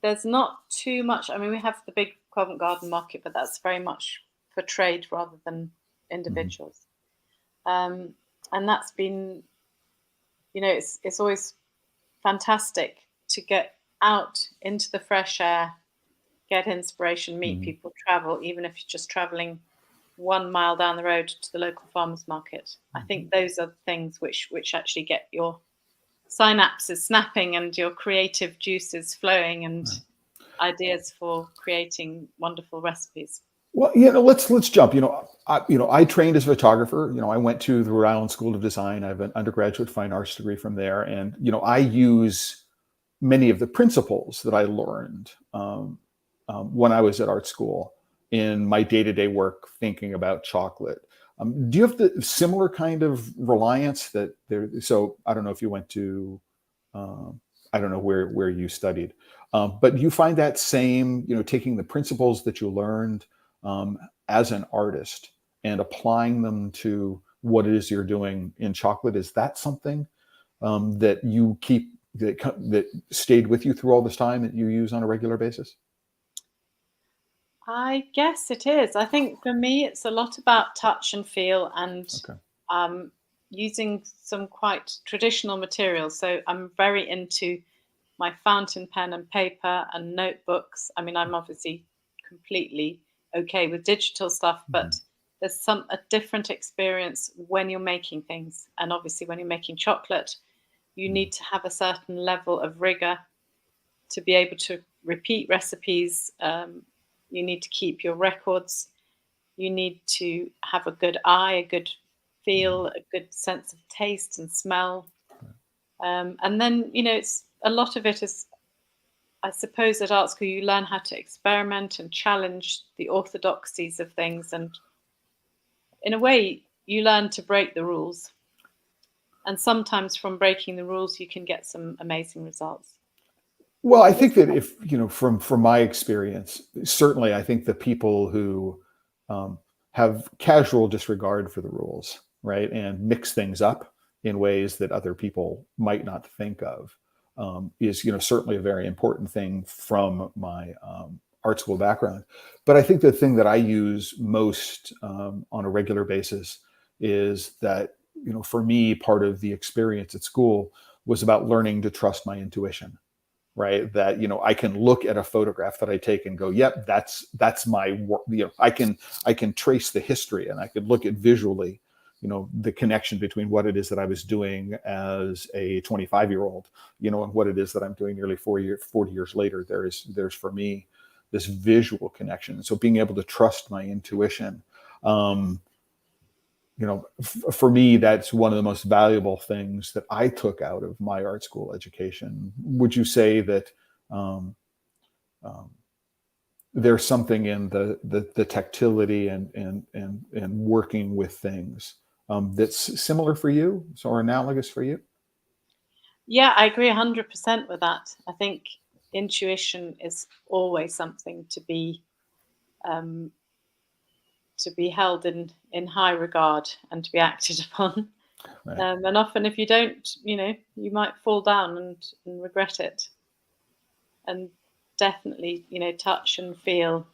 There's not too much. I mean, we have the big Covent Garden Market, but that's very much for trade rather than individuals. And that's been, it's always fantastic to get out into the fresh air, get inspiration, meet people, travel, even if you're just traveling 1 mile down the road to the local farmers market. I think those are things which actually get your synapses snapping and your creative juices flowing and ideas for creating wonderful recipes. Well, let's jump. I trained as a photographer. I went to the Rhode Island School of Design. I have an undergraduate fine arts degree from there, and I use many of the principles that I learned when I was at art school in my day-to-day work thinking about chocolate. Do you have the similar kind of reliance that there? So I don't know if you went to, I don't know where you studied, but do you find that same, taking the principles that you learned as an artist and applying them to what it is you're doing in chocolate? Is that something that you keep, that stayed with you through all this time, that you use on a regular basis? I guess it is. I think for me, it's a lot about touch and feel and Okay. using some quite traditional materials. So I'm very into my fountain pen and paper and notebooks. I mean, I'm obviously completely okay with digital stuff, but there's a different experience when you're making things. And obviously, when you're making chocolate, you need to have a certain level of rigor to be able to repeat recipes. You need to keep your records. You need to have a good eye, a good feel, a good sense of taste and smell. And then, it's a lot of it is, I suppose, at art school, you learn how to experiment and challenge the orthodoxies of things. And in a way, you learn to break the rules. And sometimes from breaking the rules, you can get some amazing results. Well, I think that if, from my experience, certainly I think the people who have casual disregard for the rules, right, and mix things up in ways that other people might not think of, is, certainly a very important thing from my art school background. But I think the thing that I use most on a regular basis is that, for me, part of the experience at school was about learning to trust my intuition, right? That, I can look at a photograph that I take and go, yep, that's my work. I can trace the history, and I could look at visually, the connection between what it is that I was doing as a 25-year-old, and what it is that I'm doing nearly 40 years later. There's for me this visual connection. So being able to trust my intuition, for me, that's one of the most valuable things that I took out of my art school education. Would you say that there's something in the tactility and working with things that's similar for you, or analogous for you? Yeah, I agree 100% with that. I think intuition is always something um, to be held in high regard and to be acted upon. Right. And often, if you don't, you might fall down and regret it. And definitely, touch and feel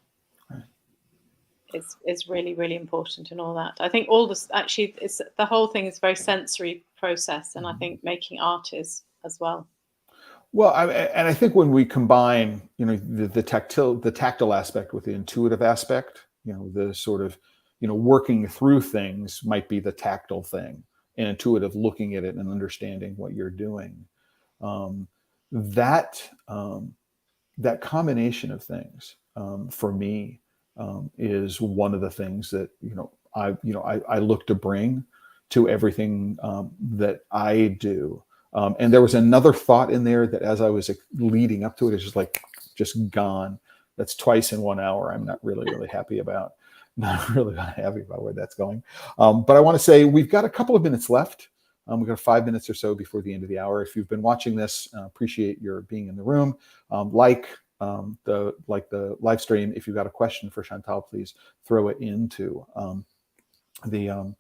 Right. is really, really important in all that. I think all this actually, it's the whole thing is a very sensory process, and I think making art is as well. Well, and I think when we combine, the tactile aspect with the intuitive aspect, the sort of, working through things might be the tactile thing, and intuitive looking at it and understanding what you're doing. Um, that that combination of things, for me, is one of the things that, I look to bring to everything that I do. And there was another thought in there that as I was leading up to it, it's just gone. That's twice in 1 hour. I'm not really happy about. Not really happy about where that's going. But I want to say we've got a couple of minutes left. We've got 5 minutes or so before the end of the hour. If you've been watching this, appreciate your being in the room. Like the live stream. If you've got a question for Chantal, please throw it into the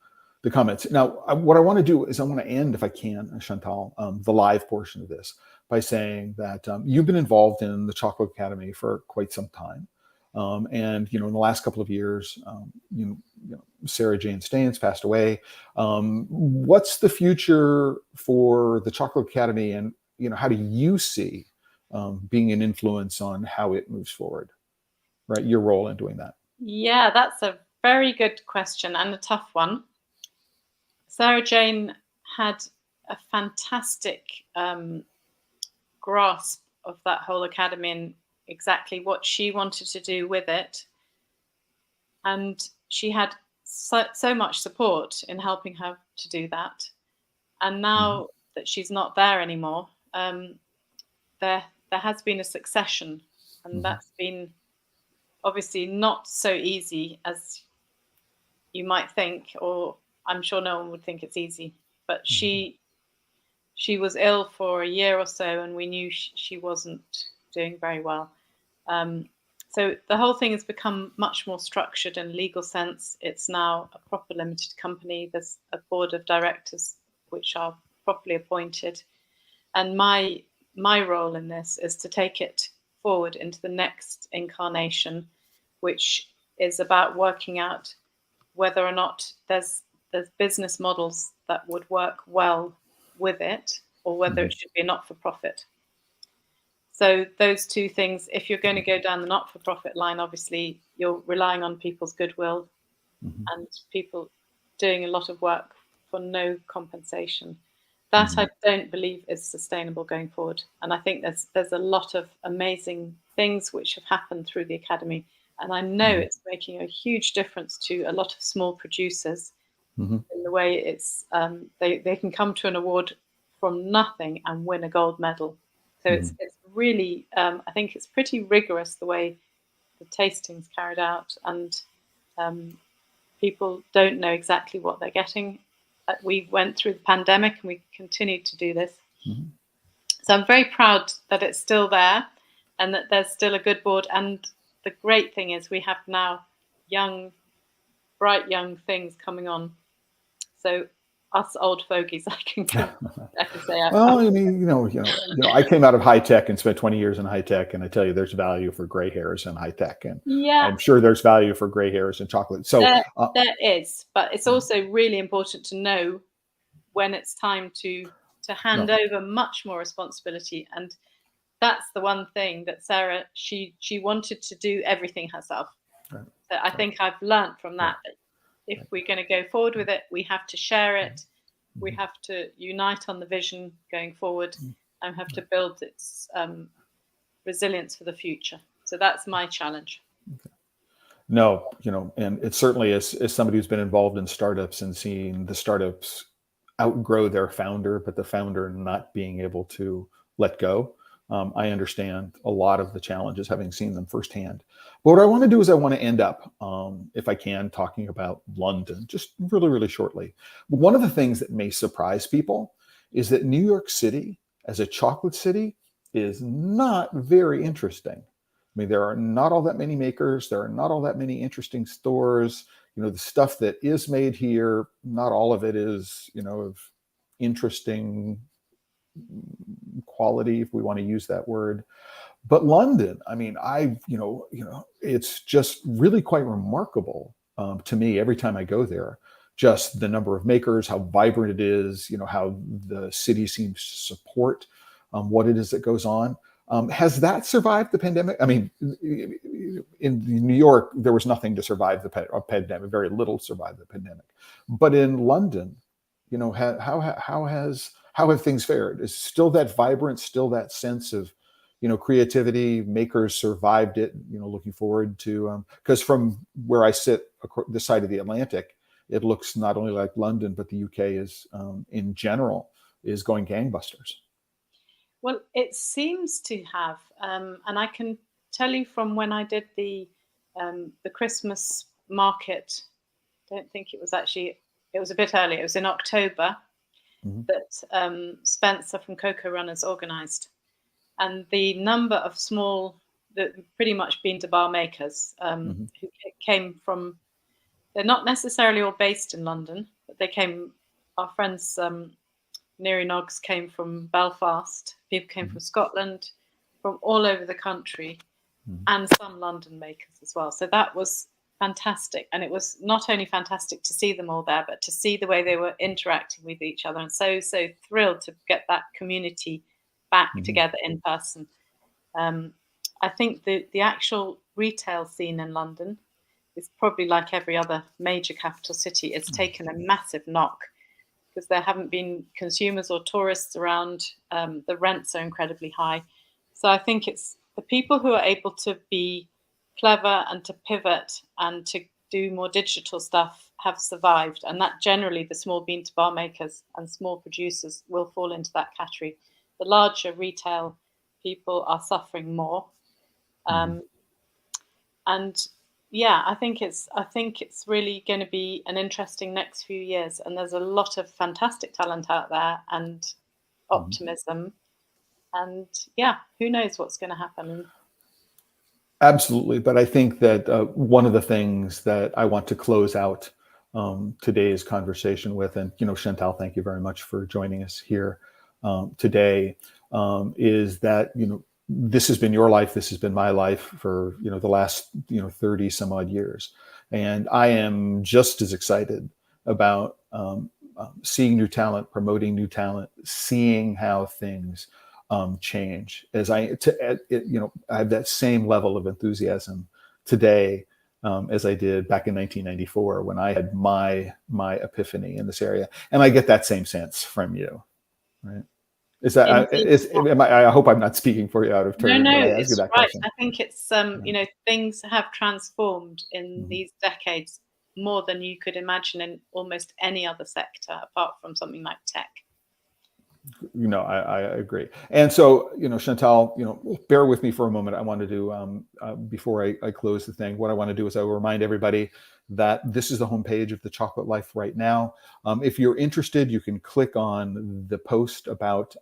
comments. Now, what I want to do is I want to end, if I can, Chantal, the live portion of this by saying that you've been involved in the Chocolate Academy for quite some time. And, in the last couple of years, Sarah Jane Staines passed away. What's the future for the Chocolate Academy, and, how do you see being an influence on how it moves forward, right? Your role in doing that. Yeah, that's a very good question and a tough one. Sarah Jane had a fantastic grasp of that whole academy and exactly what she wanted to do with it. And she had so much support in helping her to do that. And now that she's not there anymore, there has been a succession, and that's been obviously not so easy as you might think, or I'm sure no one would think it's easy. But she was ill for a year or so, and we knew she wasn't doing very well. So the whole thing has become much more structured in legal sense. It's now a proper limited company. There's a board of directors which are properly appointed. And my role in this is to take it forward into the next incarnation, which is about working out whether or not there's business models that would work well with it, or whether it should be a not-for-profit. So those two things, if you're going to go down the not-for-profit line, obviously you're relying on people's goodwill and people doing a lot of work for no compensation. That I don't believe is sustainable going forward. And I think there's a lot of amazing things which have happened through the Academy. And I know it's making a huge difference to a lot of small producers in the way it's they can come to an award from nothing and win a gold medal. So it's really, I think it's pretty rigorous the way the tasting's carried out, and people don't know exactly what they're getting. We went through the pandemic and we continued to do this. So I'm very proud that it's still there and that there's still a good board. And the great thing is we have now bright young things coming on. So us old fogies, I can say. Well, I mean, I came out of high tech and spent 20 years in high tech, and I tell you, there's value for gray hairs in high tech, and I'm sure there's value for gray hairs in chocolate. So there is, but it's also really important to know when it's time to hand over much more responsibility. And that's the one thing that Sarah, she wanted to do everything herself. Right. So I think I've learned from that. If we're going to go forward with it, we have to share it. We have to unite on the vision going forward, and have to build its resilience for the future. So that's my challenge. Okay. No, and it certainly is, as somebody who's been involved in startups and seeing the startups outgrow their founder, but the founder not being able to let go. I understand a lot of the challenges, having seen them firsthand. But what I want to do is I want to end up, if I can, talking about London, just really, really shortly. One of the things that may surprise people is that New York City, as a chocolate city, is not very interesting. I mean, there are not all that many makers. There are not all that many interesting stores. The stuff that is made here, not all of it is, of interesting quality, if we want to use that word. But London, I mean, it's just really quite remarkable to me every time I go there. Just the number of makers, how vibrant it is, how the city seems to support what it is that goes on. Has that survived the pandemic? I mean, in New York, there was nothing to survive the pandemic. Very little survived the pandemic. But in London, how have things fared? Is still that vibrant, still that sense of, creativity, makers survived it, looking forward to, because from where I sit this side of the Atlantic, it looks not only like London, but the UK is in general is going gangbusters. Well, it seems to have, and I can tell you from when I did the Christmas market. I don't think it was actually. It was a bit earlier. It was in October that Spencer from Cocoa Runners organised, and the number of small, that pretty much bean to bar makers who came from. They're not necessarily all based in London, but they came. Our friends. Neri Noggs came from Belfast, people came from Scotland, from all over the country, and some London makers as well. So that was fantastic. And it was not only fantastic to see them all there, but to see the way they were interacting with each other, and so thrilled to get that community back together in person. I think the actual retail scene in London is probably like every other major capital city. It's taken a massive knock, because there haven't been consumers or tourists around. The rents are incredibly high. So I think it's the people who are able to be clever and to pivot and to do more digital stuff have survived. And that generally the small bean to bar makers and small producers will fall into that category. The larger retail people are suffering more. And yeah, I think it's really going to be an interesting next few years, and there's a lot of fantastic talent out there and optimism, and yeah, who knows what's going to happen. Absolutely, but I think that one of the things that I want to close out today's conversation with, and Chantal, thank you very much for joining us here today, is that this has been your life. This has been my life for the last 30 some odd years, and I am just as excited about seeing new talent, promoting new talent, seeing how things change. As I have that same level of enthusiasm today as I did back in 1994 when I had my epiphany in this area, and I get that same sense from you, right? Is that I hope I'm not speaking for you out of turn. No, when I ask it's you that right. question. I think it's things have transformed in these decades more than you could imagine in almost any other sector apart from something like tech. I agree. And so, Chantal, bear with me for a moment. I want to do, before I close the thing, what I want to do is I will remind everybody that this is the homepage of the Chocolate Life right now. If you're interested, you can click on the post about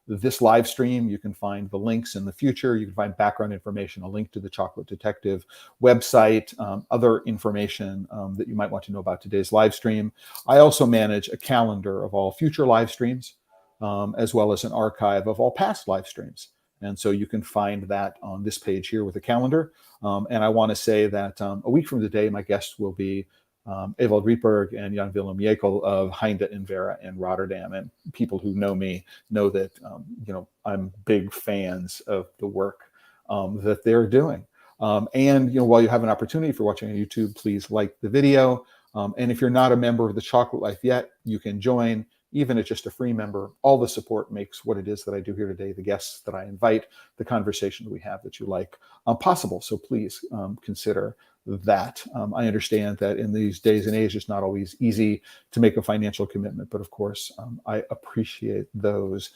this live stream. You can find the links in the future. You can find background information, a link to the Chocolate Detective website, other information that you might want to know about today's live stream. I also manage a calendar of all future live streams, as well as an archive of all past live streams. And so you can find that on this page here with a calendar. And I want to say that a week from today, my guests will be Ewald Rietberg and Jan Willem Jekel of Heinde and Vera in Rotterdam. And people who know me know that, I'm big fans of the work that they're doing. And, while you have an opportunity for watching on YouTube, please like the video. And if you're not a member of the Chocolate Life yet, you can join. Even as just a free member. All the support makes what it is that I do here today, the guests that I invite, the conversation that we have that you like, possible. So please consider that. I understand that in these days and age, it's not always easy to make a financial commitment, but of course, I appreciate those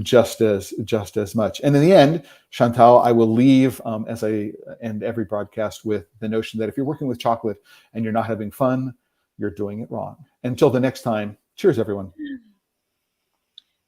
just as much. And in the end, Chantal, I will leave, as I end every broadcast, with the notion that if you're working with chocolate and you're not having fun, you're doing it wrong. Until the next time, cheers, everyone.